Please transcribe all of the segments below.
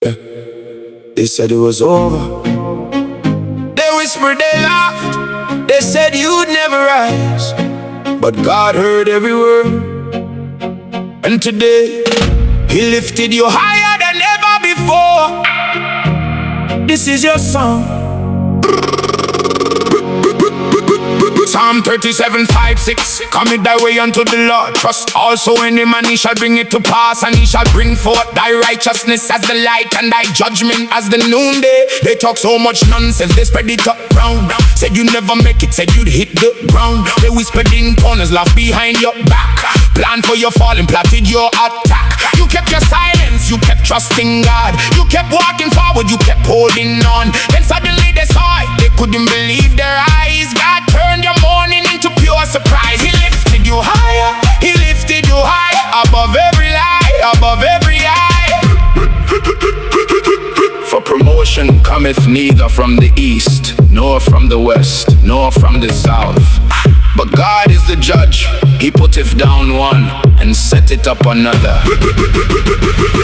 Yeah. They said it was over. They whispered, they laughed. They said you'd never rise, but God heard every word. And today, He lifted you higher than ever before. This is your song. Psalm 37:5-6. Commit thy way unto the Lord. Trust also in Him, and He shall bring it to pass. And He shall bring forth thy righteousness as the light, and thy judgment as the noonday. They talk so much nonsense, they spread it up round. Said you never make it, said you'd hit the ground. They whispered in corners, laugh behind your back. Plan for your fall and plotted your attack. You kept your silence, you kept trusting God. You kept walking forward, you kept holding on. Then suddenly they saw it, they couldn't believe their eyes. God turned your morning into pure surprise. He lifted you higher, He lifted you high, above every lie, above every eye. For promotion cometh neither from the east, nor from the west, nor from the south, but God is the judge. He putteth down one and set it up another.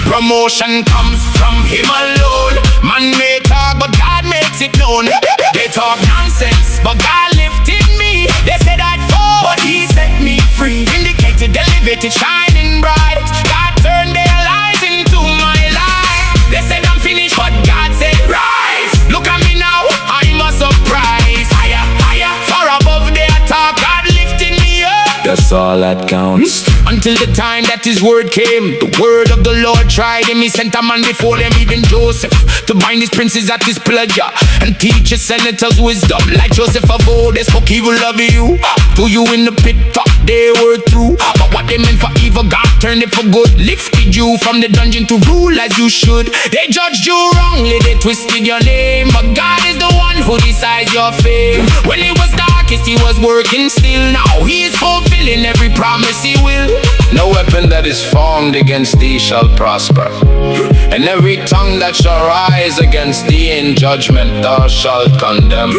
Promotion comes from Him alone. Man may talk, but God makes it known. They talk nonsense, but God lifted me. They said I'd fall, but He set me free. Vindicated, elevated, shining bright. God turned their lives into my life. They said I'm finished, but God said rise. Look at me now, I'm a surprise. Higher, higher, far above their talk. God lifted me up. That's all that counts. Until the time that His word came, the word of the Lord tried Him. He sent a man before them, even Joseph, to bind his princes at His pleasure and teach His senators wisdom. Like Joseph of old, they spoke evil of you. To you in the pit, thought they were through, but what they meant for evil, God turned it for good. Lifted you from the dungeon to rule as you should. They judged you wrongly, they twisted your name, but God is the one who decides your fate. When it was darkest, He was working still. Now He is fulfilling every promise He will. No weapon that is formed against thee shall prosper, and every tongue that shall rise against thee in judgment thou shalt condemn.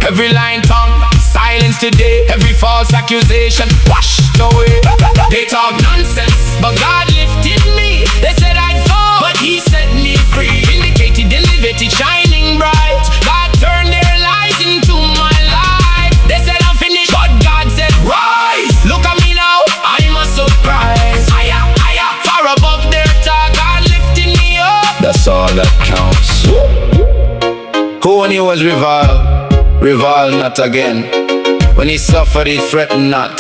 Every lying tongue silenced today, every false accusation washed away. They talk nonsense, but God lifted me. They said I'd fall, but He set me free. Vindicated, elevated, shining bright. God turned their lives into my life. They said I'm finished, but God said rise. Look at me now, I'm a surprise. Higher, higher, far above their talk. God lifted me up. That's all that counts. Who when He was reviled not again. When He suffered, He threatened not,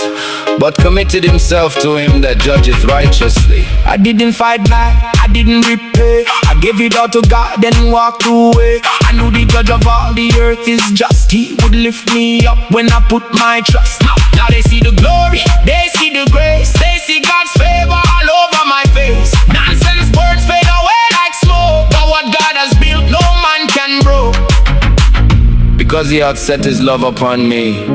but committed Himself to Him that judgeth righteously. I didn't fight back, I didn't repay. I gave it all to God, then walked away. I knew the judge of all the earth is just. He would lift me up when I put my trust. Now they see the glory, they see the grace, they see God's favor all over my face. Nonsense words fade away like smoke, but what God has built, no man can break. Because He hath set His love upon me,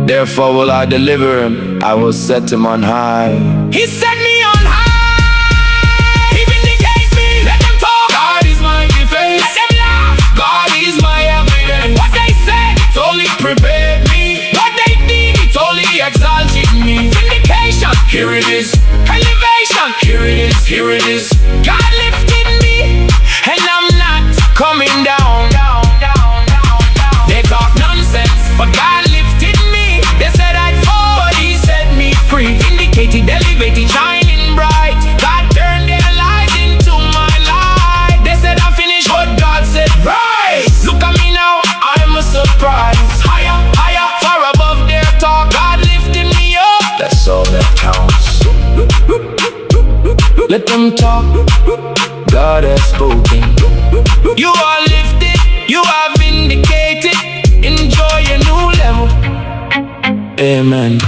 therefore will I deliver Him. I will set Him on high. He set me on high. He vindicates me. Let them talk. God is my defense. Let them laugh. God is my evidence. What they said, it's only prepared me. What they did, it's only exalted me. Vindication, here it is. Elevation, here it is. Here it is. God lifted me, and I'm not coming down. They talk nonsense, but God lifted me. They said I'd fall, but He set me free. Vindicated, elevated, shining bright. God turned their lives into my life. They said I'm finished, but God said rise. Look at me now, I'm a surprise. Higher, higher, far above their talk. God lifted me up. That's all that counts. Let them talk. God has spoken. You are lifted, you are vindicated. Enjoy your new level. Amen.